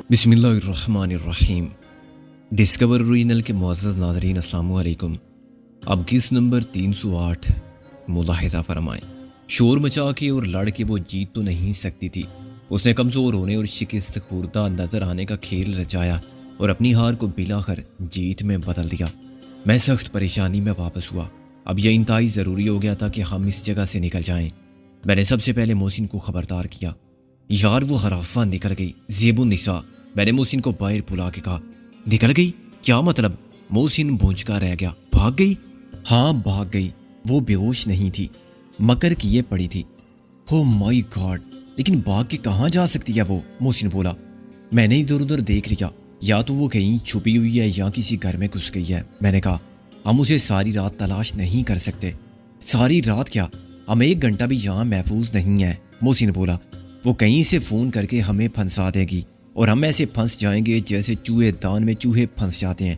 بسم اللہ الرحمن الرحیم۔ ڈسکور اوریجنل کے معزز ناظرین، السلام علیکم۔ اب کس نمبر 308 ملاحظہ فرمائیں۔ شور مچا کے اور لڑ کے وہ جیت تو نہیں سکتی تھی۔ اس نے کمزور ہونے اور شکست خوردہ نظر آنے کا کھیل رچایا اور اپنی ہار کو بلاخر جیت میں بدل دیا۔ میں سخت پریشانی میں واپس ہوا۔ اب یہ انتہائی ضروری ہو گیا تھا کہ ہم اس جگہ سے نکل جائیں۔ میں نے سب سے پہلے محسن کو خبردار کیا۔ یار وہ خرافہ نکل گئی، زیب النساء۔ میں نے محسن کو باہر بلا کے کہا۔ نکل گئی؟ کیا مطلب؟ محسن بھونچکا رہ گیا۔ بھاگ گئی؟ ہاں بھاگ گئی۔ وہ بے ہوش نہیں تھی، مکر کیے پڑی تھی۔ او مائی گاڈ، لیکن بھاگ کے کہاں جا سکتی ہے وہ؟ محسن بولا۔ میں نے ادھر ادھر دیکھ لیا، یا تو وہ کہیں چھپی ہوئی ہے یا کسی گھر میں گھس گئی ہے۔ میں نے کہا ہم اسے ساری رات تلاش نہیں کر سکتے۔ ساری رات کیا، ہم 1 گھنٹہ بھی یہاں محفوظ نہیں ہے، محسن بولا۔ وہ کہیں سے فون کر کے ہمیں پھنسا دے گی اور ہم ایسے پھنس جائیں گے جیسے چوہے دان میں چوہے پھنس جاتے ہیں۔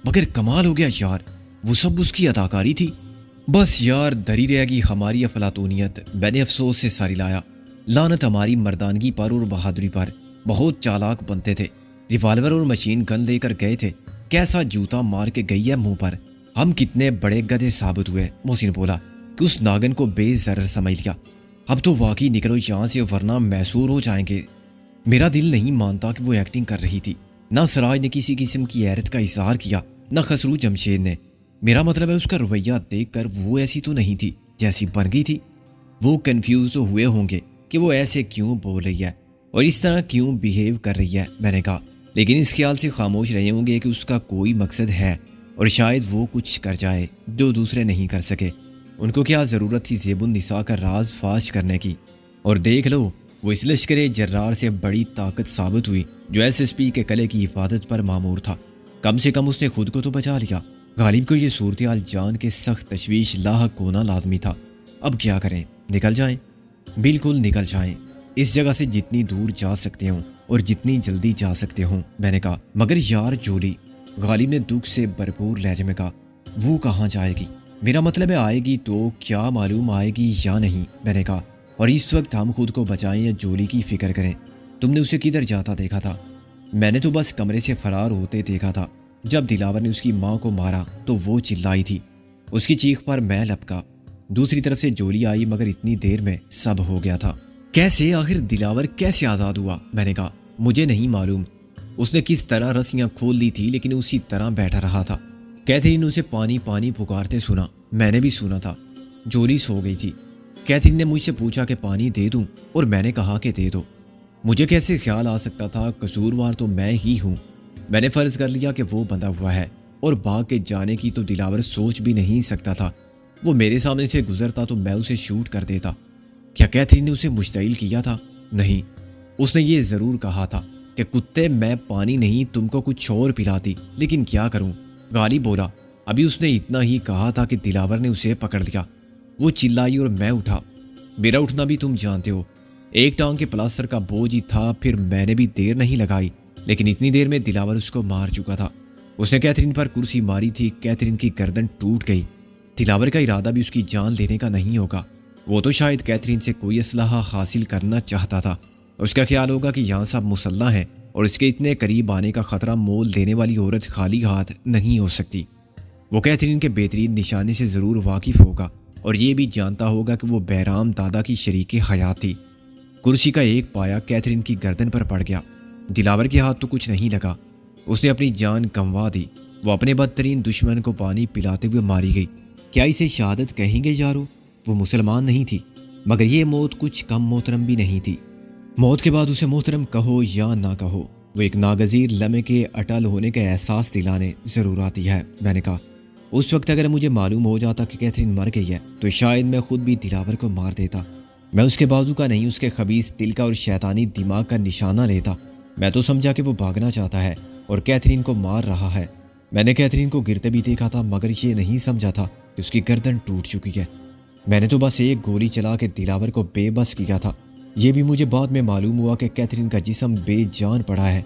مگر کمال ہو گیا یار، وہ سب اس کی اداکاری تھی۔ بس یار دھری رہ گی ہماری افلاطونیت۔ میں نے افسوس سے ساری لایا۔ لعنت ہماری مردانگی پر اور بہادری پر۔ بہت چالاک بنتے تھے، ریوالور اور مشین گن لے کر گئے تھے، کیسا جوتا مار کے گئی ہے منہ پر۔ ہم کتنے بڑے گدھے ثابت ہوئے، محسن بولا، کہ اس ناگن کو بے ضرر سمجھ لیا۔ اب تو واقعی نکلو یہاں سے ورنہ محصور ہو جائیں گے۔ میرا دل نہیں مانتا کہ وہ ایکٹنگ کر رہی تھی۔ نہ سراج نے کسی قسم کی حیرت کا اظہار کیا، نہ خسرو جمشید نے۔ میرا مطلب ہے اس کا رویہ دیکھ کر وہ ایسی تو نہیں تھی جیسی بن گئی تھی۔ وہ کنفیوز تو ہوئے ہوں گے کہ وہ ایسے کیوں بول رہی ہے اور اس طرح کیوں بیہیو کر رہی ہے، میں نے کہا، لیکن اس خیال سے خاموش رہے ہوں گے کہ اس کا کوئی مقصد ہے اور شاید وہ کچھ کر جائے جو دوسرے نہیں کر سکے۔ ان کو کیا ضرورت تھی زیب النساء کا راز فاش کرنے کی؟ اور دیکھ لو، وہ اس لشکر جرار سے بڑی طاقت ثابت ہوئی جو SSP کے قلعے کی حفاظت پر مامور تھا۔ کم سے کم اس نے خود کو تو بچا لیا۔ غالب کو یہ صورتحال جان کے سخت تشویش لاحق ہونا لازمی تھا۔ اب کیا کریں؟ نکل جائیں؟ بالکل نکل جائیں، اس جگہ سے جتنی دور جا سکتے ہوں اور جتنی جلدی جا سکتے ہوں، میں نے کہا۔ مگر یار جولی، غالب نے دکھ سے بھرپور لہجے میں کہا، وہ کہاں جائے گی؟ میرا مطلب ہے آئے گی تو کیا معلوم آئے گی یا نہیں، میں نے کہا۔ اور اس وقت ہم خود کو بچائیں یا جولی کی فکر کریں؟ تم نے اسے کدھر جاتا دیکھا تھا؟ میں نے تو بس کمرے سے فرار ہوتے دیکھا تھا۔ جب دلاور نے اس کی ماں کو مارا تو وہ چلائی تھی، اس کی چیخ پر میں لپکا۔ دوسری طرف سے جولی آئی، مگر اتنی دیر میں سب ہو گیا تھا۔ کیسے؟ آخر دلاور کیسے آزاد ہوا؟ میں نے کہا۔ مجھے نہیں معلوم، اس نے کس طرح رسیاں کھول دی تھی، لیکن اسی طرح بیٹھا رہا تھا۔ کیتھرین اسے پانی پانی پکارتے سنا، میں نے بھی سنا تھا۔ جولی سو گئی تھی۔ کیتھرین نے مجھ سے پوچھا کہ پانی دے دوں، اور میں نے کہا کہ دے دو۔ مجھے کیسے خیال آ سکتا تھا؟ قصوروار تو میں ہی ہوں۔ میں نے فرض کر لیا کہ وہ بندھا ہوا ہے، اور بھاگ کے جانے کی تو دلاور سوچ بھی نہیں سکتا تھا۔ وہ میرے سامنے سے گزرتا تو میں اسے شوٹ کر دیتا۔ کیا کیتھرین نے اسے مشتعل کیا تھا؟ نہیں، اس نے یہ ضرور کہا تھا کہ کتے میں پانی نہیں تم کو کچھ اور پلاتی، لیکن کیا کروں؟ غالب بولا۔ ابھی اس نے اتنا ہی کہا تھا کہ دلاور نے اسے پکڑ لیا۔ وہ چلائی اور میں اٹھا۔ میرا اٹھنا بھی تم جانتے ہو، ایک ٹانگ کے پلاسٹر کا بوجھ ہی تھا۔ پھر میں نے بھی دیر نہیں لگائی، لیکن اتنی دیر میں دلاور اس کو مار چکا تھا۔ اس نے کیتھرین پر کرسی ماری تھی، کیتھرین کی گردن ٹوٹ گئی۔ دلاور کا ارادہ بھی اس کی جان لینے کا نہیں ہوگا۔ وہ تو شاید کیتھرین سے کوئی اسلحہ حاصل کرنا چاہتا تھا۔ اس کا خیال ہوگا کہ یہاں سب مسلح ہیں اور اس کے اتنے قریب آنے کا خطرہ مول دینے والی عورت خالی ہاتھ نہیں ہو سکتی۔ وہ کیتھرین کے بہترین نشانے سے ضرور واقف ہوگا اور یہ بھی جانتا ہوگا کہ وہ بہرام دادا کی شریک حیات تھی۔ کرسی کا ایک پایا کیتھرین کی گردن پر پڑ گیا۔ دلاور کے ہاتھ تو کچھ نہیں لگا، اس نے اپنی جان گنوا دی۔ وہ اپنے بدترین دشمن کو پانی پلاتے ہوئے ماری گئی۔ کیا اسے شہادت کہیں گے یارو؟ وہ مسلمان نہیں تھی، مگر یہ موت کچھ کم محترم بھی نہیں تھی۔ موت کے بعد اسے محترم کہو یا نہ کہو، وہ ایک ناگزیر لمحے کے اٹل ہونے کا احساس دلانے ضرور آتی ہے، میں نے کہا۔ اس وقت اگر مجھے معلوم ہو جاتا کہ کیتھرین مر گئی ہے تو شاید میں خود بھی دلاور کو مار دیتا۔ میں اس کے بازو کا نہیں، اس کے خبیث دل کا اور شیطانی دماغ کا نشانہ لیتا۔ میں تو سمجھا کہ وہ بھاگنا چاہتا ہے اور کیتھرین کو مار رہا ہے۔ میں نے کیتھرین کو گرتے بھی دیکھا تھا، مگر یہ نہیں سمجھا تھا کہ اس کی گردن ٹوٹ چکی ہے۔ میں نے تو بس ایک گولی چلا کے دلاور کو بے بس کیا تھا۔ یہ بھی مجھے بعد میں معلوم ہوا کہ کیتھرین کا جسم بے جان پڑا ہے۔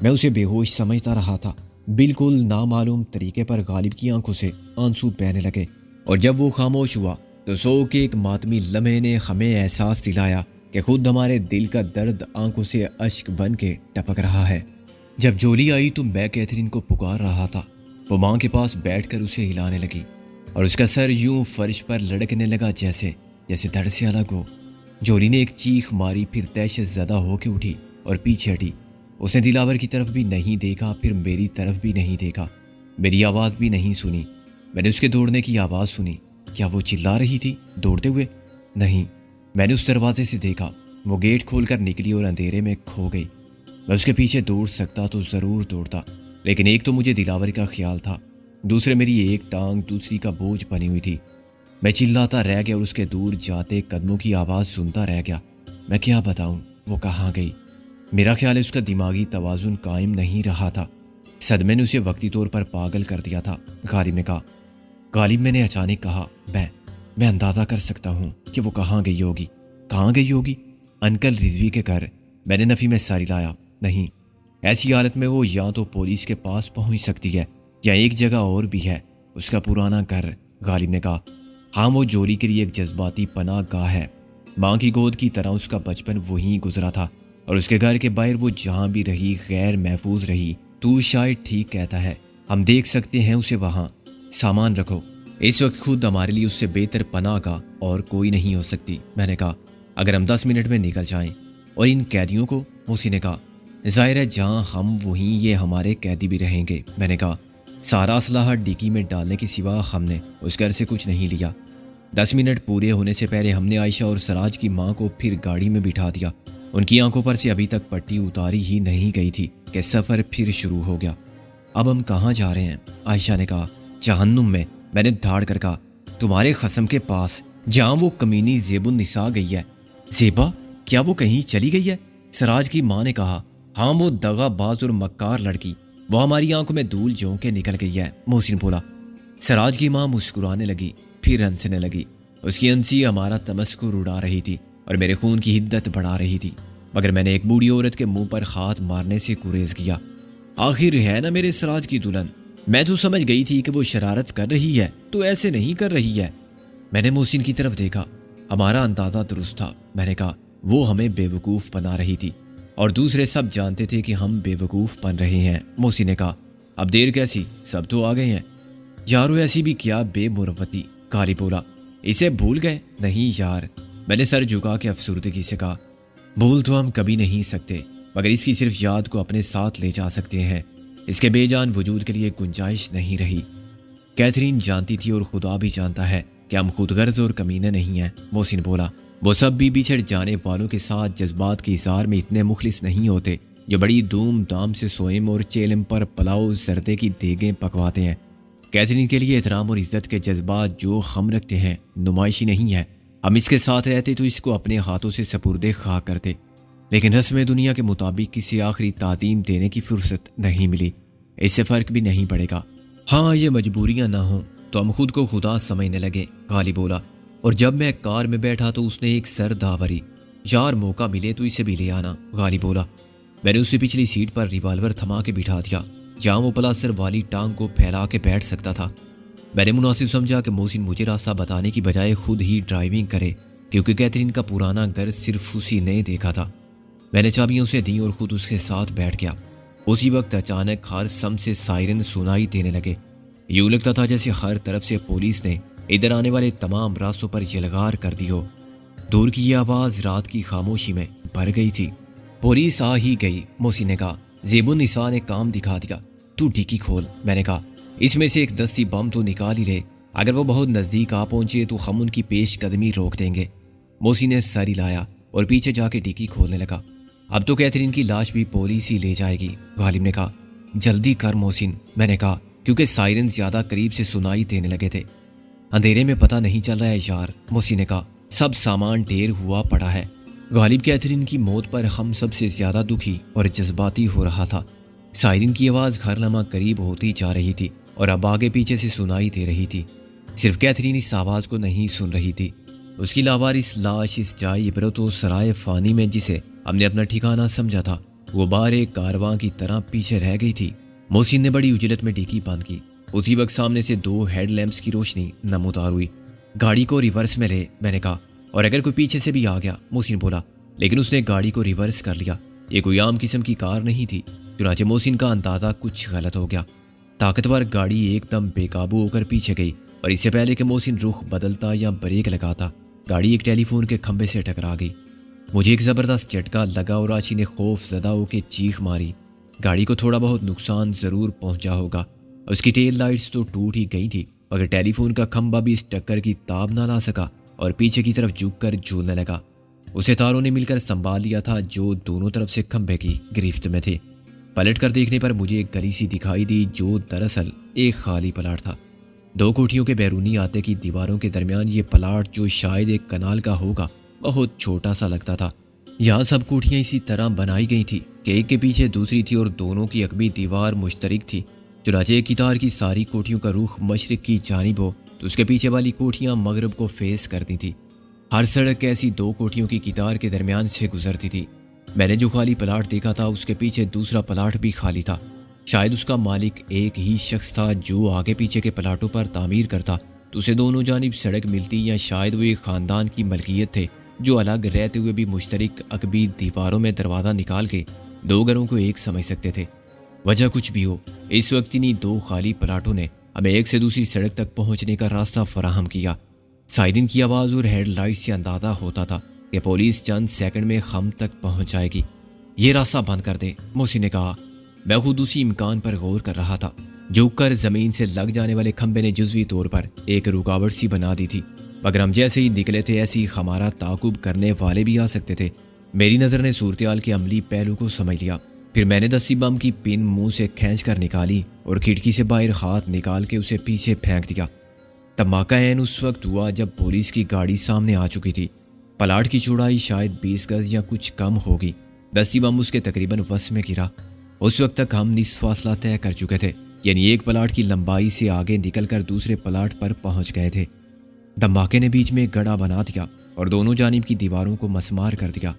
میں اسے بے ہوش سمجھتا رہا تھا۔ بالکل نامعلوم طریقے پر غالب کی آنکھوں سے آنسو بہنے لگے، اور جب وہ خاموش ہوا تو سو کے ایک ماتمی لمحے نے ہمیں احساس دلایا کہ خود ہمارے دل کا درد آنکھوں سے اشک بن کے ٹپک رہا ہے۔ جب جولی آئی تو میں کیتھرین کو پکار رہا تھا۔ وہ ماں کے پاس بیٹھ کر اسے ہلانے لگی اور اس کا سر یوں فرش پر لڑکنے لگا جیسے دھڑ سے الگ ہو۔ جولی نے ایک چیخ ماری، پھر دہشت زدہ ہو کے اٹھی اور پیچھے ہٹی۔ اس نے دلاور کی طرف بھی نہیں دیکھا، پھر میری طرف بھی نہیں دیکھا، میری آواز بھی نہیں سنی۔ میں نے اس کے دوڑنے کی آواز سنی۔ کیا وہ چلا رہی تھی دوڑتے ہوئے؟ نہیں، میں نے اس دروازے سے دیکھا، وہ گیٹ کھول کر نکلی اور اندھیرے میں کھو گئی۔ میں اس کے پیچھے دوڑ سکتا تو ضرور دوڑتا، لیکن ایک تو مجھے دلاور کا خیال تھا، دوسرے میری ایک ٹانگ دوسری کا بوجھ بنی ہوئی تھی۔ میں چلاتا رہ گیا اور اس کے دور جاتے قدموں کی آواز سنتا رہ گیا۔ میں کیا بتاؤں وہ کہاں گئی؟ میرا خیال ہے اس کا دماغی توازن قائم نہیں رہا تھا، صدمے نے اسے وقتی طور پر پاگل کر دیا تھا۔ غالب نے کہا۔ غالب، میں نے اچانک کہا، میں اندازہ کر سکتا ہوں کہ وہ کہاں گئی ہوگی۔ کہاں گئی ہوگی؟ انکل رضوی کے گھر۔ میں نے نفی میں ساری لایا۔ نہیں، ایسی حالت میں وہ یا تو پولیس کے پاس پہنچ سکتی ہے یا ایک جگہ اور بھی ہے، اس کا پرانا گھر۔ غالب نے کہا، ہاں، وہ جولی کے لیے ایک جذباتی پناہ گاہ ہے۔ ماں کی گود کی طرح اس کا بچپن وہیں گزرا تھا اور اس کے گھر کے باہر وہ جہاں بھی رہی غیر محفوظ رہی۔ تو شاید ٹھیک کہتا ہے، ہم دیکھ سکتے ہیں اسے وہاں۔ سامان رکھو، اس وقت خود ہمارے لیے اس سے بہتر پناہ گاہ اور کوئی نہیں ہو سکتی۔ میں نے کہا، اگر ہم 10 منٹ میں نکل جائیں اور ان قیدیوں کو؟ موسی نے کہا، ظاہر ہے جہاں ہم وہیں یہ ہمارے قیدی بھی رہیں گے۔ میں نے کہا، سارا اسلحہ ڈگی میں ڈالنے کے سوا ہم نے اس گھر سے کچھ نہیں لیا۔ 10 منٹ پورے ہونے سے پہلے ہم نے عائشہ اور سراج کی ماں کو پھر گاڑی میں بٹھا دیا۔ ان کی آنکھوں پر سے ابھی تک پٹی اتاری ہی نہیں گئی تھی کہ سفر پھر شروع ہو گیا۔ اب ہم کہاں جا رہے ہیں؟ عائشہ نے کہا، جہنم میں۔ میں نے دھاڑ کر کہا، تمہارے خصم کے پاس، جہاں وہ کمینی زیب النساء گئی ہے۔ زیبا؟ کیا وہ کہیں چلی گئی ہے؟ سراج کی ماں نے کہا، ہاں، وہ دغا باز اور مکار لڑکی، وہ ہماری آنکھوں میں دھول جھونک کے نکل گئی ہے۔ محسن بولا۔ سراج کی ماں مسکرانے لگی، پھر ہنسنے لگی۔ اس کی ہنسی ہمارا تمسخر اڑا رہی تھی اور میرے خون کی حدت بڑھا رہی تھی، مگر میں نے ایک بوڑھی عورت کے منہ پر ہاتھ مارنے سے گریز کیا۔ آخر ہے نا میرے سراج کی دلہن، میں تو سمجھ گئی تھی کہ وہ شرارت کر رہی ہے، تو ایسے نہیں کر رہی ہے۔ میں نے محسن کی طرف دیکھا، ہمارا اندازہ درست تھا۔ میں نے کہا، وہ ہمیں بے وقوف بنا رہی تھی اور دوسرے سب جانتے تھے کہ ہم بے وقوف بن رہے ہیں۔ محسن نے کہا، اب دیر کیسی، سب تو آ گئے ہیں۔ یارو ایسی بھی کیا بے مروتی، غالب بولا، اسے بھول گئے؟ نہیں یار، میں نے سر جھکا کے افسردگی سے کہا، بھول تو ہم کبھی نہیں سکتے، مگر اس کی صرف یاد کو اپنے ساتھ لے جا سکتے ہیں، اس کے بے جان وجود کے لیے گنجائش نہیں رہی۔ کیتھرین جانتی تھی اور خدا بھی جانتا ہے کہ ہم خود غرض اور کمینے نہیں ہیں۔ محسن بولا، وہ سب بھی بچھڑ جانے والوں کے ساتھ جذبات کے اظہار میں اتنے مخلص نہیں ہوتے جو بڑی دھوم دھام سے سوئم اور چیلم پر پلاؤ زردے کی دیگیں پکواتے ہیں۔ کیتھرین کے لیے احترام اور عزت کے جذبات جو ہم رکھتے ہیں نمائشی نہیں ہے۔ ہم اس کے ساتھ رہتے تو اس کو اپنے ہاتھوں سے سپرد خاک کرتے، لیکن رسم دنیا کے مطابق کسی آخری تعظیم دینے کی فرصت نہیں ملی۔ اس سے فرق بھی نہیں پڑے گا۔ ہاں، یہ مجبوریاں نہ ہوں تو ہم خود کو خدا سمجھنے لگے، غالب بولا۔ اور جب میں کار میں بیٹھا تو اس نے ایک سر دھاوری، یار موقع ملے تو اسے بھی لے آنا، غالب بولا۔ میں نے اسے پچھلی سیٹ پر ریوالور تھما کے بٹھا دیا، جہاں وہ پلاسٹر والی ٹانگ کو پھیلا کے بیٹھ سکتا تھا۔ میں نے مناسب سمجھا کہ محسن مجھے راستہ بتانے کی بجائے خود ہی ڈرائیونگ کرے، کیونکہ کیتھرین کا پرانا گھر صرف اسی نے دیکھا تھا۔ میں نے چابیاں اسے دیں اور خود اس کے ساتھ بیٹھ گیا۔ اسی وقت اچانک ہر سم سے سائرن سنائی دینے لگے۔ یوں لگتا تھا جیسے ہر طرف سے پولیس نے ادھر آنے والے تمام راستوں پر یلغار کر دی ہو۔ دور کی یہ آواز رات کی خاموشی میں بھر گئی تھی۔ پولیس آ ہی گئی، محسن نے کہا۔ زیب النساء نے کام دکھا دیا۔ تو ڈکی کھول، میں نے کہا۔ اس میں سے ایک دستی بم تو نکال ہی لے، اگر وہ بہت نزدیک آ پہنچے تو ہم ان کی پیش قدمی روک دیں گے۔ محسن نے سر ہلایا اور پیچھے جا کے ڈکی کھولنے لگا۔ اب تو کیتھرین کی لاش بھی پولیس ہی لے جائے گی، غالب نے کہا۔ جلدی کر محسن، میں نے کہا، کیونکہ سائرن زیادہ قریب سے سنائی دینے لگے تھے۔ اندھیرے میں پتہ نہیں چل رہا ہے یار، محسن نے کہا، سب سامان ڈھیر ہوا پڑا ہے۔ غالب کیتھرین کی موت پر ہم سب سے زیادہ دکھی اور جذباتی ہو رہا تھا۔ سائرن کی آواز ہر لمحہ قریب ہوتی جا رہی تھی اور اب آگے پیچھے سے سنائی دے رہی تھی۔ صرف کیتھرین اس آواز کو نہیں سن رہی تھی، اس کی لاوارث لاش اس جائے عبرت و سرائے فانی میں جسے ہم نے اپنا ٹھکانہ سمجھا تھا وہ بارے کارواں کی طرح پیچھے رہ گئی تھی۔ محسن نے بڑی اجلت میں ڈیکی بند کی۔ اسی وقت سامنے سے 2 ہیڈ لیمپس کی روشنی نمودار ہوئی۔ گاڑی کو ریورس میں لے، میں نے کہا، اور اگر کوئی پیچھے سے بھی آ گیا، محسن بولا، لیکن اس نے گاڑی کو ریورس کر لیا۔ یہ کوئی عام قسم کی کار نہیں تھی، چنانچہ محسن کا اندازہ کچھ غلط ہو گیا۔ طاقتور گاڑی ایک دم بے قابو ہو کر پیچھے گئی، اور اس سے پہلے کہ محسن رخ بدلتا یا بریک لگاتا، گاڑی ایک ٹیلی فون کے کھمبے سے ٹکرا گئی۔ مجھے ایک زبردست جھٹکا لگا اور آشی نے خوف زدہ ہو کے چیخ ماری۔ گاڑی کو تھوڑا بہت نقصان ضرور پہنچا ہوگا، اس کی ٹیل لائٹس تو ٹوٹ ہی گئی تھی، مگر ٹیلی فون کا کھمبا بھی اس ٹکر کی تاب نہ لا سکا اور پیچھے کی طرف جھک کر جھولنے لگا۔ اسے تاروں نے مل کر سنبھال لیا تھا جو دونوں طرف سے کھمبے کی گرفت میں تھے۔ پلٹ کر دیکھنے پر مجھے ایک گلی سی دکھائی دی جو دراصل ایک خالی پلاٹ تھا۔ 2 کوٹھیوں کے بیرونی آتے کی دیواروں کے درمیان یہ پلاٹ، جو شاید ایک کنال کا ہوگا، بہت چھوٹا سا لگتا تھا۔ یہاں سب کوٹھیاں اسی طرح بنائی گئی تھی کہ ایک کے پیچھے دوسری تھی اور دونوں کی عقبی دیوار مشترک تھی۔ چنانچہ ایک قطار کی ساری کوٹھیوں کا رخ مشرق کی جانب ہو تو اس کے پیچھے والی کوٹھیاں مغرب کو فیس کرتی تھی۔ ہر سڑک ایسی 2 کوٹھیوں کی قطار کے درمیان سے گزرتی تھی۔ میں نے جو خالی پلاٹ دیکھا تھا اس کے پیچھے دوسرا پلاٹ بھی خالی تھا۔ شاید اس کا مالک ایک ہی شخص تھا جو آگے پیچھے کے پلاٹوں پر تعمیر کرتا تو اسے دونوں جانب سڑک ملتی، یا شاید وہ ایک خاندان کی ملکیت تھے جو الگ رہتے ہوئے بھی مشترک عقبی دیواروں میں دروازہ نکال کے 2 گھروں کو ایک سمجھ سکتے تھے۔ وجہ کچھ بھی ہو، اس وقت انہی 2 خالی پلاٹوں نے ہمیں ایک سے دوسری سڑک تک پہنچنے کا راستہ فراہم کیا۔ سائرن کی آواز اور ہیڈ لائٹ سے اندازہ ہوتا تھا کہ پولیس چند سیکنڈ میں ہم تک پہنچ جائے گی۔ یہ راستہ بند کر دے، محسن نے کہا۔ میں خود اسی امکان پر غور کر رہا تھا۔ جھک کر زمین سے لگ جانے والے کھمبے نے جزوی طور پر ایک رکاوٹ سی بنا دی تھی، مگر ہم جیسے ہی نکلے تھے ایسی ہمارا تعاقب کرنے والے بھی آ سکتے تھے۔ میری نظر نے صورتحال کے عملی پہلو کو سمجھ لیا۔ پھر میں نے 10 بم کی پن منہ سے کھینچ کر نکالی اور کھڑکی سے باہر ہاتھ نکال کے اسے پیچھے پھینک دیا۔ دھماکہ عین اس وقت ہوا جب پولیس کی گاڑی سامنے آ چکی تھی۔ پلاٹ کی چوڑائی شاید 20 گز یا کچھ کم ہوگی۔ 10 بم اس کے تقریباً وسط میں گرا۔ اس وقت تک ہم نصف فاصلہ طے کر چکے تھے، یعنی ایک پلاٹ کی لمبائی سے آگے نکل کر دوسرے پلاٹ پر پہنچ گئے تھے۔ دھماکے نے بیچ میں گڑھا بنا دیا اور دونوں جانب کی دیواروں کو مسمار کر دیا۔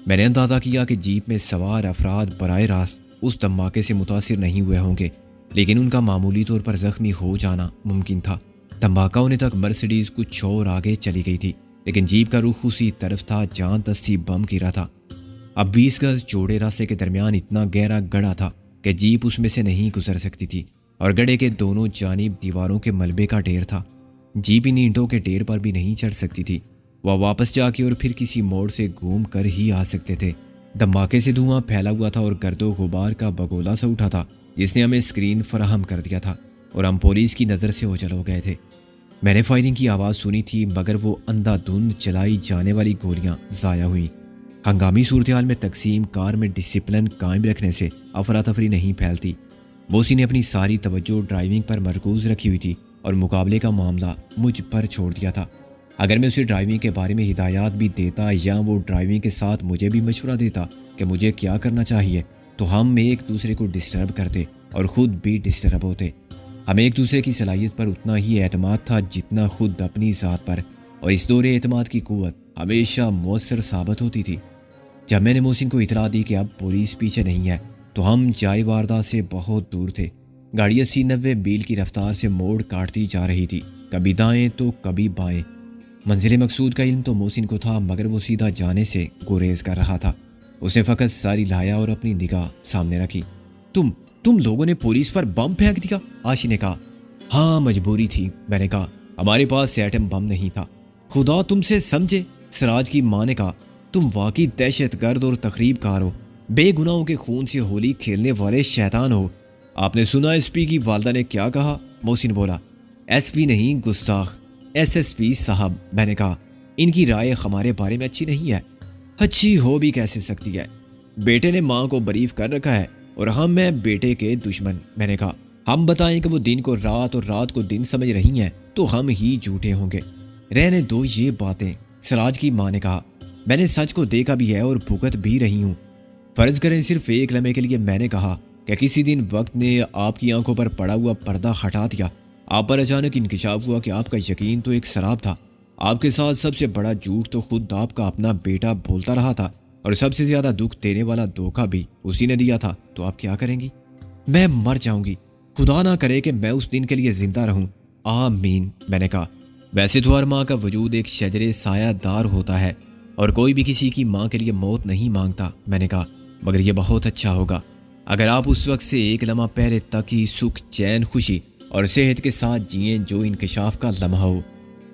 میں نے اندازہ کیا کہ جیپ میں سوار افراد براہ راست اس دھماکے سے متاثر نہیں ہوئے ہوں گے، لیکن ان کا معمولی طور پر زخمی ہو جانا ممکن تھا۔ دھماکہ ہونے تک مرسیڈیز کچھ اور آگے چلی گئی تھی، لیکن جیپ کا رخ اسی طرف تھا جہاں 10 بم گرا تھا۔ اب 20 گز چوڑے راستے کے درمیان اتنا گہرا گڑھا تھا کہ جیپ اس میں سے نہیں گزر سکتی تھی، اور گڑھے کے دونوں جانب دیواروں کے ملبے کا ڈھیر تھا۔ جیپ ان اینٹوں کے ڈھیر پر بھی نہیں چڑھ سکتی تھی۔ وہ واپس جا کے اور پھر کسی موڑ سے گھوم کر ہی آ سکتے تھے۔ دھماکے سے دھواں پھیلا ہوا تھا اور گرد و غبار کا بگولا سا اٹھا تھا جس نے ہمیں اسکرین فراہم کر دیا تھا، اور ہم پولیس کی نظر سے اوجھل ہو گئے تھے۔ میں نے فائرنگ کی آواز سنی تھی، مگر وہ اندھا دھند چلائی جانے والی گولیاں ضائع ہوئیں۔ ہنگامی صورتحال میں تقسیم کار میں ڈسپلن قائم رکھنے سے افراتفری نہیں پھیلتی۔ موسی نے اپنی ساری توجہ ڈرائیونگ پر مرکوز رکھی ہوئی تھی اور مقابلے کا معاملہ مجھ پر چھوڑ دیا تھا۔ اگر میں اسے ڈرائیونگ کے بارے میں ہدایات بھی دیتا یا وہ ڈرائیونگ کے ساتھ مجھے بھی مشورہ دیتا کہ مجھے کیا کرنا چاہیے، تو ہم ایک دوسرے کو ڈسٹرب کرتے اور خود بھی ڈسٹرب ہوتے۔ ہمیں ایک دوسرے کی صلاحیت پر اتنا ہی اعتماد تھا جتنا خود اپنی ذات پر، اور اس دور اعتماد کی قوت ہمیشہ مؤثر ثابت ہوتی تھی۔ جب میں نے محسن کو اطلاع دی کہ اب پولیس پیچھے نہیں ہے، تو ہم جائے واردات سے بہت دور تھے۔ گاڑی 80-90 میل کی رفتار سے موڑ کاٹتی جا رہی تھی، کبھی دائیں تو کبھی بائیں۔ منزل مقصود کا علم تو محسن کو تھا، مگر وہ سیدھا جانے سے گریز کر رہا تھا۔ اس نے فقط ساری لایا اور اپنی نگاہ سامنے رکھی۔ تم لوگوں نے پولیس پر بم پھینک دیا؟ آشی نے کہا۔ ہاں، مجبوری تھی، میں نے کہا۔ ہمارے پاس ایٹم بم نہیں تھا۔ خدا تم سے سمجھے، سراج کی ماں نے کہا۔ تم واقعی دہشت گرد اور تخریب کار ہو، بے گناہوں کے خون سے ہولی کھیلنے والے شیطان ہو۔ آپ نے سنا ایس پی کی والدہ نے کیا کہا؟ محسن بولا۔ ایس پی نہیں، گستاخ، ایس ایس پی صاحب، میں نے کہا۔ ان کی رائے ہمارے بارے میں اچھی نہیں ہے۔ اچھی ہو بھی کیسے سکتی ہے؟ بیٹے نے ماں کو بریف کر رکھا ہے اور ہم ہیں بیٹے کے دشمن، میں نے کہا۔ ہم بتائیں کہ وہ دن کو رات اور رات کو دن سمجھ رہی ہیں تو ہم ہی جھوٹے ہوں گے۔ رہنے دو یہ باتیں، سراج کی ماں نے کہا۔ میں نے سچ کو دیکھا بھی ہے اور بھگت بھی رہی ہوں۔ فرض کریں صرف ایک لمحے کے لیے میں نے کہا کہ کسی دن وقت نے آپ کی آنکھوں پر پڑا ہوا پردہ ہٹا دیا، آپ پر اچانک انکشاف ہوا کہ آپ کا یقین تو ایک سراب تھا، آپ کے ساتھ سب سے بڑا جھوٹ تو خود آپ کا اپنا بیٹا بولتا رہا تھا، اور سب سے زیادہ دکھ دینے والا دھوکہ بھی اسی نے دیا تھا، تو آپ کیا کریں گی؟ میں مر جاؤں گی، خدا نہ کرے کہ میں اس دن کے لیے زندہ رہوں۔ آمین، میں نے کہا۔ ویسے تو ہر ماں کا وجود ایک شجرے سایہ دار ہوتا ہے، اور کوئی بھی کسی کی ماں کے لیے موت نہیں مانگتا۔ میں نے کہا مگر یہ بہت اچھا ہوگا اگر آپ اس وقت سے ایک لمحہ پہلے تک ہی سکھ، چین، خوشی اور صحت کے ساتھ جئیں جو انکشاف کا لمحہ ہو۔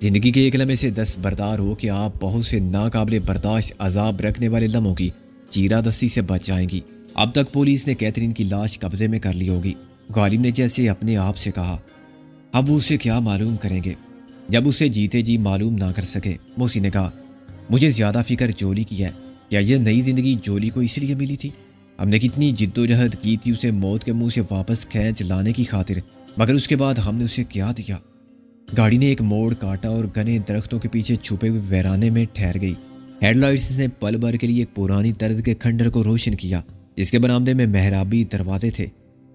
زندگی کے ایک لمحے سے دستبردار ہو کہ آپ بہت سے ناقابل برداشت عذاب رکھنے والے لمحوں کی چیرہ دستی سے بچ جائیں گی۔ اب تک پولیس نے کیتھرین کی لاش قبضے میں کر لی ہوگی۔ غالب نے جیسے اپنے آپ سے کہا۔ اب وہ اسے کیا معلوم کریں گے جب اسے جیتے جی معلوم نہ کر سکے۔ محسن نے کہا مجھے زیادہ فکر جولی کی ہے۔ کیا یہ نئی زندگی جولی کو اس لیے ملی تھی؟ ہم نے کتنی جد و جہد کی تھی اسے موت کے منہ سے واپس کھینچ لانے کی خاطر، مگر اس کے بعد ہم نے اسے کیا دیا؟ گاڑی نے ایک موڑ کاٹا اور گھنے درختوں کے پیچھے چھپے ہوئے ویرانے میں ٹھہر گئی۔ ہیڈ لائٹس نے پل بھر کے لیے ایک پرانی طرز کے کھنڈر کو روشن کیا جس کے برآمدے میں محرابی دروازے تھے۔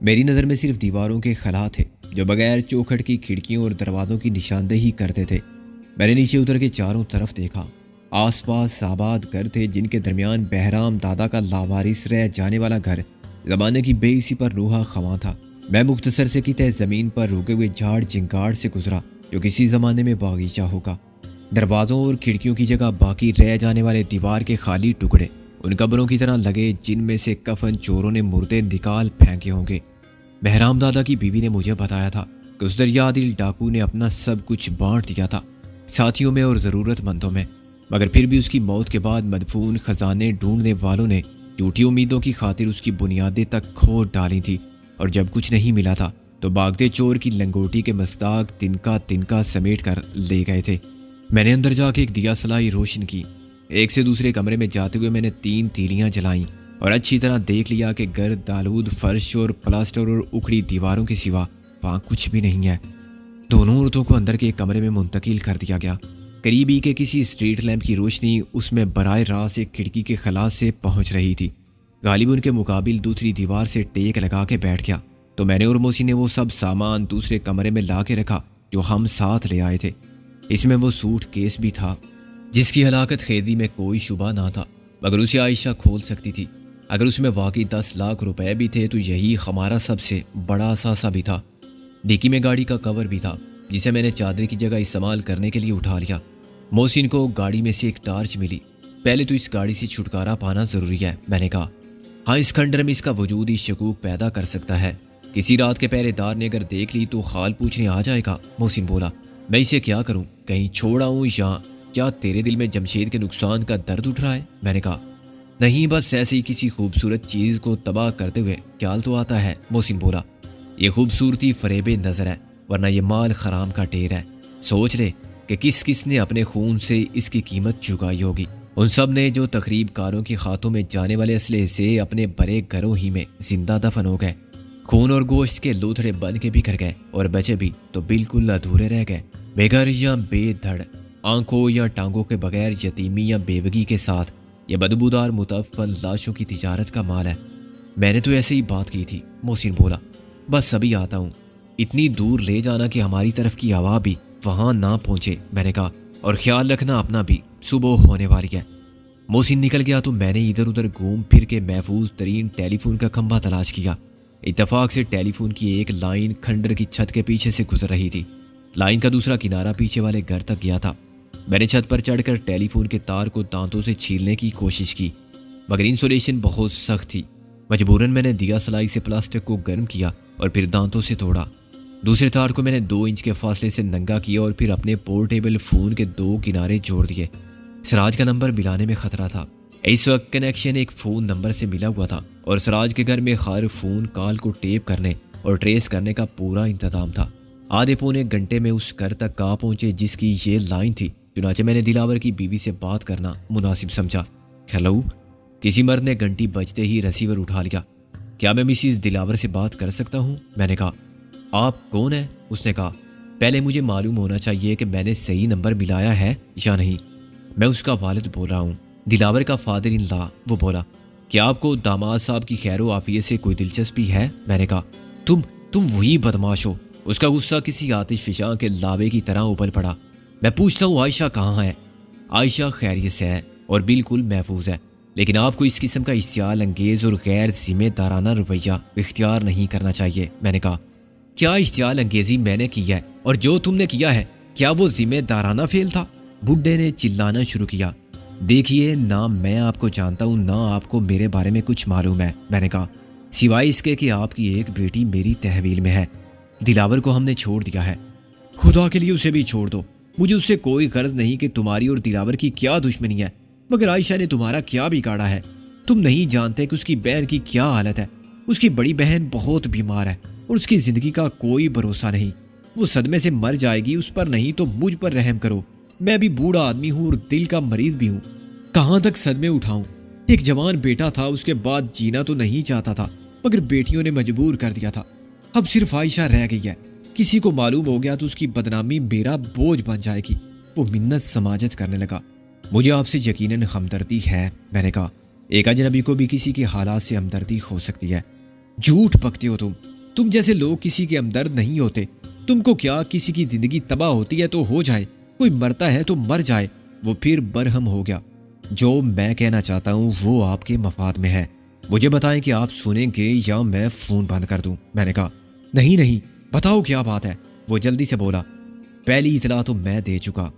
میری نظر میں صرف دیواروں کے خلا تھے جو بغیر چوکھٹ کی کھڑکیوں اور دروازوں کی نشاندہی کرتے تھے۔ میں نے نیچے اتر کے چاروں طرف دیکھا۔ آس پاس آباد گھر تھے جن کے درمیان بہرام دادا کا لاوارث رہ جانے والا گھر زمانے کی بے حسی پر روحا خواں تھا۔ میں مختصر سے کی تہ زمین پر روکے ہوئے جھاڑ جنگاڑ سے گزرا جو کسی زمانے میں باغیچہ ہوگا۔ دروازوں اور کھڑکیوں کی جگہ باقی رہ جانے والے دیوار کے خالی ٹکڑے ان قبروں کی طرح لگے جن میں سے کفن چوروں نے مردے نکال پھینکے ہوں گے۔ بہرام دادا کی بیوی نے مجھے بتایا تھا کہ اس دریا دل ڈاکو نے اپنا سب کچھ بانٹ دیا تھا، ساتھیوں میں اور ضرورت مندوں میں، مگر پھر بھی اس کی موت کے بعد مدفون خزانے ڈھونڈنے والوں نے جھوٹی امیدوں کی خاطر اس کی بنیادیں تک کھود ڈالی تھی، اور جب کچھ نہیں ملا تھا تو بھاگتے چور کی لنگوٹی کے مصداق تنکا تنکا سمیٹ کر لے گئے تھے۔ میں نے اندر جا کے ایک دیا سلائی روشن کی۔ ایک سے دوسرے کمرے میں جاتے ہوئے میں نے 3 تیلیاں جلائیں اور اچھی طرح دیکھ لیا کہ گرد آلود فرش اور پلاسٹر اور اکھڑی دیواروں کے سوا وہاں کچھ بھی نہیں ہے۔ دونوں عورتوں کو اندر کے ایک کمرے میں منتقل کر دیا گیا۔ قریبی کے کسی اسٹریٹ لیمپ کی روشنی اس میں براہ راست ایک کھڑکی کے خلا سے پہنچ رہی تھی۔ غالب ان کے مقابل دوسری دیوار سے ٹیک لگا کے بیٹھ گیا تو میں نے اور موسی نے وہ سب سامان دوسرے کمرے میں لا کے رکھا جو ہم ساتھ لے آئے تھے۔ اس میں وہ سوٹ کیس بھی تھا جس کی ہلاکت خیزی میں کوئی شبہ نہ تھا، مگر اسے عائشہ کھول سکتی تھی۔ اگر اس میں واقعی 10 لاکھ روپے بھی تھے تو یہی ہمارا سب سے بڑا اثاثہ بھی تھا۔ ڈیکی میں گاڑی کا کور بھی تھا جسے میں نے چادر کی جگہ استعمال کرنے کے لیے اٹھا لیا۔ محسن کو گاڑی میں سے ایک ٹارچ ملی۔ پہلے تو اس گاڑی سے چھٹکارا پانا ضروری ہے، میں نے کہا۔ ہاں، اس کھنڈر میں اس کا وجود ہی شکوک پیدا کر سکتا ہے۔ کسی رات کے پہرے دار نے اگر دیکھ لی تو حال پوچھنے آ جائے گا۔ محسن بولا میں اسے کیا کروں؟ کہیں چھوڑ آؤں یا کیا تیرے دل میں جمشید کے نقصان کا درد اٹھ رہا ہے؟ میں نے کہا نہیں، بس ایسے ہی کسی خوبصورت چیز کو تباہ کرتے ہوئے خیال تو آتا ہے۔ محسن بولا یہ خوبصورتی فریب نظر ہے ورنہ یہ مال خرام کا ڈھیر ہے۔ سوچ لے کہ کس کس نے اپنے خون سے اس کی قیمت چکائی ہوگی۔ ان سب نے جو تخریب کاروں کے ہاتھوں میں جانے والے اسلحے سے اپنے بڑے گھروں ہی میں زندہ دفن ہو گئے، خون اور گوشت کے لوتھڑے بن کے بکھر گئے، اور بچے بھی تو بالکل ادھورے رہ گئے، بے گھر یا بے دھڑ، آنکھوں یا ٹانگوں کے بغیر، یتیمی یا بیوگی کے ساتھ۔ یہ بدبودار متفل لاشوں کی تجارت کا مال ہے۔ میں نے تو ایسے ہی بات کی تھی۔ محسن بولا بس ابھی آتا ہوں۔ اتنی دور لے جانا کہ ہماری طرف کی ہوا بھی وہاں نہ پہنچے، میں نے کہا، اور خیال رکھنا اپنا بھی، صبح ہونے والی ہے۔ محسن نکل گیا تو میں نے ادھر ادھر گھوم پھر کے محفوظ ترین ٹیلی فون کا کھمبا تلاش کیا۔ اتفاق سے ٹیلی فون کی ایک لائن کھنڈر کی چھت کے پیچھے سے گزر رہی تھی۔ لائن کا دوسرا کنارہ پیچھے والے گھر تک گیا تھا۔ میں نے چھت پر چڑھ کر ٹیلی فون کے تار کو دانتوں سے چھیلنے کی کوشش کی، مگر انسولیشن بہت سخت تھی۔ مجبوراً میں نے دیا سلائی سے پلاسٹک کو گرم کیا اور پھر دانتوں سے توڑا۔ دوسرے تار کو میں نے 2 انچ کے فاصلے سے ننگا کیا اور پھر اپنے پورٹیبل فون کے 2 کنارے جوڑ دیے۔ سراج کا نمبر ملانے میں خطرہ تھا۔ اس وقت کنیکشن ایک فون نمبر سے ملا ہوا تھا اور سراج کے گھر میں ہر فون کال کو ٹیپ کرنے اور ٹریس کرنے کا پورا انتظام تھا۔ آدھے پونے گھنٹے میں اس گھر تک آ پہنچے جس کی یہ لائن تھی۔ چنانچہ میں نے دلاور کی بیوی سے بات کرنا مناسب سمجھا۔ ہیلو، کسی مرد نے گھنٹی بجتے ہی ریسیور اٹھا لیا۔ کیا میں مسز دلاور سے بات کر سکتا ہوں؟ میں نے کہا۔ آپ کون ہیں؟ اس نے کہا۔ پہلے مجھے معلوم ہونا چاہیے کہ میں نے صحیح نمبر ملایا ہے یا نہیں۔ میں اس کا والد بول رہا ہوں، دلاور کا فادر ان لا۔ وہ بولا، کیا آپ کو داماد صاحب کی خیر و عافیت سے کوئی دلچسپی ہے؟ میں نے کہا، تم وہی بدماش ہو۔ اس کا غصہ کسی آتش فشاں کے لاوے کی طرح ابل پڑا۔ میں پوچھتا ہوں عائشہ کہاں ہے؟ عائشہ خیریت سے ہے اور بالکل محفوظ ہے، لیکن آپ کو اس قسم کا اشتعال انگیز اور غیر ذمہ دارانہ رویہ اختیار نہیں کرنا چاہیے۔ میں نے کہا، کیا اشتعال انگیزی میں نے کی ہے؟ اور جو تم نے کیا ہے کیا وہ ذمہ دارانہ فعل تھا؟ بڈھے نے چلانا شروع کیا۔ دیکھیے نہ میں آپ کو جانتا ہوں، نہ آپ کو میرے بارے میں کچھ معلوم ہے، میں نے کہا، سوائے اس کے کہ آپ کی ایک بیٹی میری تحویل میں ہے۔ دلاور کو ہم نے چھوڑ دیا ہے، خدا کے لیے اسے بھی چھوڑ دو۔ مجھے اس سے کوئی غرض نہیں کہ تمہاری اور دلاور کی کیا دشمنی ہے، مگر عائشہ نے تمہارا کیا بگاڑا ہے؟ تم نہیں جانتے کہ اس کی بہن کی کیا حالت ہے۔ اس کی بڑی بہن بہت بیمار ہے اور اس کی زندگی کا کوئی بھروسہ نہیں۔ وہ صدمے سے مر جائے گی، اس پر نہیں تو مجھ پر رحم کرو۔ میں بھی بوڑھا آدمی ہوں اور دل کا مریض بھی ہوں، کہاں تک صدمے اٹھاؤں؟ ایک جوان بیٹا تھا، اس کے بعد جینا تو نہیں چاہتا تھا، مگر بیٹیوں نے مجبور کر دیا تھا۔ اب صرف عائشہ رہ گئی ہے، کسی کو معلوم ہو گیا تو اس کی بدنامی میرا بوجھ بن جائے گی۔ وہ منت سماجت کرنے لگا۔ مجھے آپ سے یقیناً ہمدردی ہے، میں نے کہا، ایک اجنبی کو بھی کسی کے حالات سے ہمدردی ہو سکتی ہے۔ جھوٹ بکتے ہو تم جیسے لوگ کسی کے ہمدرد نہیں ہوتے۔ تم کو کیا کسی کی زندگی تباہ ہوتی ہے تو ہو جائے، کوئی مرتا ہے تو مر جائے، وہ پھر برہم ہو گیا۔ جو میں کہنا چاہتا ہوں وہ آپ کے مفاد میں ہے۔ مجھے بتائیں کہ آپ سنیں گے یا میں فون بند کر دوں، میں نے کہا۔ نہیں بتاؤ کیا بات ہے، وہ جلدی سے بولا۔ پہلی اطلاع تو میں دے چکا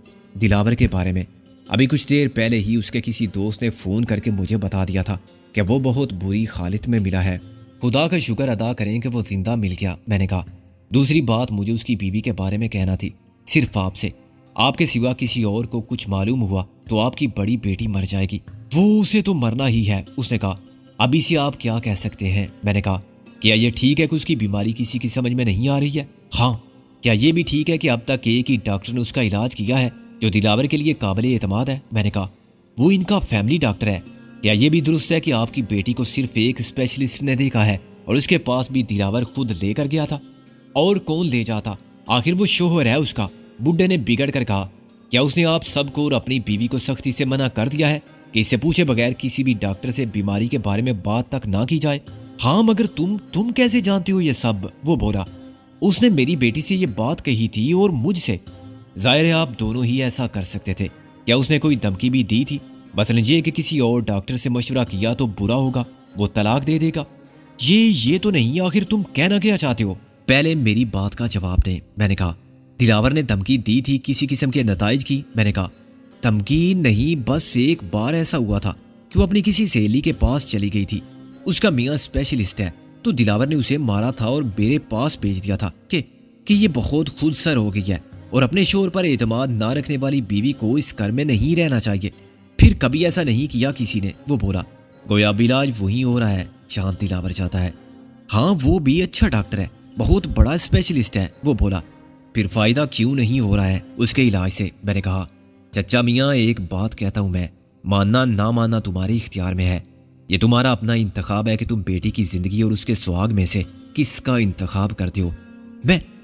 دلاور کے بارے میں۔ ابھی کچھ دیر پہلے ہی اس کے کسی دوست نے فون کر کے مجھے بتا دیا تھا کہ وہ بہت بری حالت میں ملا ہے۔ خدا کا شکر ادا کریں کہ وہ زندہ مل گیا، میں نے کہا۔ دوسری بات مجھے اس کی بیوی کے بارے میں کہنا تھی، صرف آپ سے۔ آپ کے سوا کسی اور کو کچھ معلوم ہوا تو آپ کی بڑی بیٹی مر جائے گی۔ وہ اسے تو مرنا ہی ہے، اس نے کہا۔ ابھی سے آپ کیا کہہ سکتے ہیں، میں نے کہا۔ کیا یہ ٹھیک ہے کہ اس کی بیماری کسی کی سمجھ میں نہیں آ رہی ہے؟ ہاں۔ کیا یہ بھی ٹھیک ہے کہ اب تک ایک ہی ڈاکٹر نے اس کا علاج کیا ہے جو دلاور کے لیے قابل اعتماد ہے؟ میں نے کہا۔ وہ ان کا فیملی ڈاکٹر ہے۔ کیا یہ بھی درست ہے کہ آپ کی بیٹی کو صرف ایک اسپیشلسٹ نے دیکھا ہے اور اس کے پاس بھی دلاور خود لے کر گیا تھا؟ اور کون لے جاتا؟ آخر وہ شوہر ہے اس کا، بڈھے نے بگڑ کر کہا۔ کیا اس نے آپ سب کو اور اپنی بیوی کو سختی سے منع کر دیا ہے کہ اسے پوچھے بغیر کسی بھی ڈاکٹر سے بیماری کے بارے میں بات تک نہ کی جائے؟ ہاں، مگر تم کیسے جانتی ہو یہ سب؟ وہ بولا۔ اس نے میری بیٹی سے یہ بات کہی تھی اور مجھ سے۔ ظاہر ہے آپ دونوں ہی ایسا کر سکتے تھے۔ کیا اس نے کوئی دھمکی بھی دی تھی؟ مثلا یہ کہ کسی اور ڈاکٹر سے مشورہ کیا تو برا ہوگا، وہ طلاق دے دے گا؟ یہ تو نہیں، آخر تم کہنا کیا چاہتے ہو؟ پہلے میری بات کا جواب دیں، میں نے کہا۔ دلاور نے دھمکی دی تھی کسی قسم کے نتائج کی؟ میں نے کہا۔ دھمکی نہیں، بس ایک بار ایسا ہوا تھا کہ وہ اپنی کسی سہیلی کے پاس چلی گئی تھی۔ اس کا میاں اسپیشلسٹ ہے، تو دلاور نے اسے مارا تھا اور میرے پاس بھیج دیا تھا کہ یہ بہت خود سر ہو گئی ہے اور اپنے شوہر پر اعتماد نہ رکھنے والی بیوی کو اس گھر میں نہیں رہنا چاہیے۔ پھر کبھی ایسا نہیں کیا کسی نے، وہ بولا۔ گویا علاج وہی ہو رہا ہے جہاں دلاور جاتا ہے۔ ہاں، وہ بھی اچھا ڈاکٹر ہے، بہت بڑا اسپیشلسٹ ہے، وہ بولا۔ پھر فائدہ کیوں نہیں ہو رہا ہے اس کے علاج سے؟ میں نے کہا۔ چچا میاں، ایک بات کہتا ہوں میں، ماننا نہ ماننا تمہارے اختیار میں ہے۔ یہ تمہارا اپنا انتخاب ہے کہ تم بیٹی کی زندگی اور اس کے سہاگ میں سے کس کا انتخاب کرتے ہو۔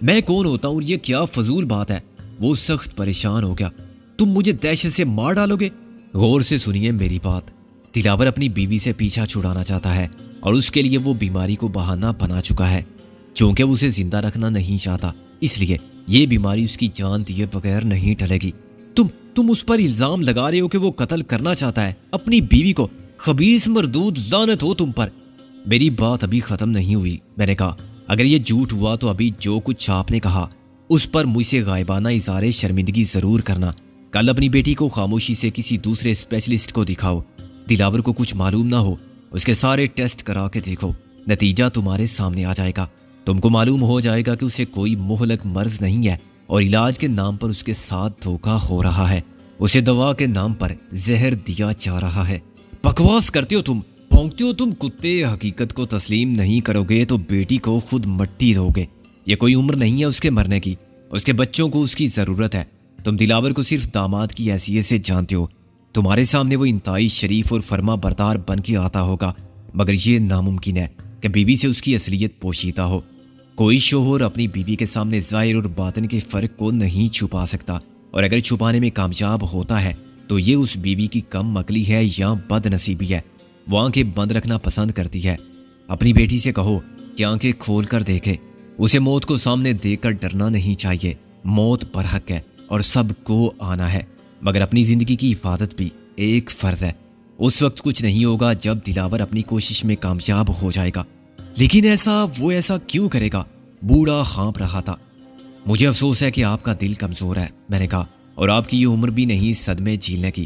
میں کون ہوتا ہوں؟ یہ کیا فضول بات ہے؟ وہ سخت پریشان ہو گیا۔ تم مجھے دہشت سے مار ڈالو گے؟ غور سے سنیے میری بات۔ دلاور اپنی بیوی سے پیچھا چھڑانا چاہتا ہے اور اس کے لیے وہ بیماری کو بہانہ بنا چکا ہے۔ چونکہ وہ اسے زندہ رکھنا نہیں چاہتا، اس لیے یہ بیماری اس کی جان دیے بغیر نہیں ٹلے گی۔ تم اس پر الزام لگا رہے ہو کہ وہ قتل کرنا چاہتا ہے اپنی بیوی کو۔ خبیث مردود، لعنت ہو تم پر۔ میری بات ابھی ختم نہیں ہوئی، میں نے کہا۔ اگر یہ جھوٹ ہوا تو ابھی جو کچھ آپ نے کہا اس پر مجھ سے غائبانہ اظہار شرمندگی ضرور کرنا۔ کل اپنی بیٹی کو خاموشی سے کسی دوسرے اسپیشلسٹ کو دکھاؤ۔ دلاور کو کچھ معلوم نہ ہو، اس کے سارے ٹیسٹ کرا کے دیکھو، نتیجہ تمہارے سامنے آ جائے گا۔ تم کو معلوم ہو جائے گا کہ اسے کوئی مہلک مرض نہیں ہے اور علاج کے نام پر اس کے ساتھ دھوکہ ہو رہا ہے، اسے دوا کے نام پر زہر دیا جا رہا ہے۔ بکواس کرتے ہو تم، بھونکتے ہو تم کتے۔ حقیقت کو تسلیم نہیں کرو گے تو بیٹی کو خود مٹی دو گے۔ یہ کوئی عمر نہیں ہے اس کے مرنے کی، اس کے بچوں کو اس کی ضرورت ہے۔ تم دلاور کو صرف داماد کی حیثیت سے جانتے ہو۔ تمہارے سامنے وہ انتہائی شریف اور فرما بردار بن کے آتا ہوگا، مگر یہ ناممکن ہے کہ بیوی سے اس کی اصلیت پوشیدہ ہو۔ کوئی شوہر اپنی بیوی کے سامنے ظاہر اور باطن کے فرق کو نہیں چھپا سکتا، اور اگر چھپانے میں کامیاب ہوتا ہے تو یہ اس بیوی کی کم عقلی ہے یا بد نصیبی ہے۔ وہ آنکھیں بند رکھنا پسند کرتی ہے۔ اپنی بیٹی سے کہو کہ آنکھیں کھول کر دیکھے۔ اسے موت کو سامنے دیکھ کر ڈرنا نہیں چاہیے۔ موت برحق ہے اور سب کو آنا ہے، مگر اپنی زندگی کی حفاظت بھی ایک فرض ہے۔ اس وقت کچھ نہیں ہوگا جب دلاور اپنی کوشش میں کامیاب ہو جائے گا، لیکن وہ ایسا کیوں کرے گا؟ بوڑھا ہانپ رہا تھا۔ مجھے افسوس ہے کہ آپ کا دل کمزور ہے، میں نے کہا، اور آپ کی یہ عمر بھی نہیں صدمے جھیلنے کی۔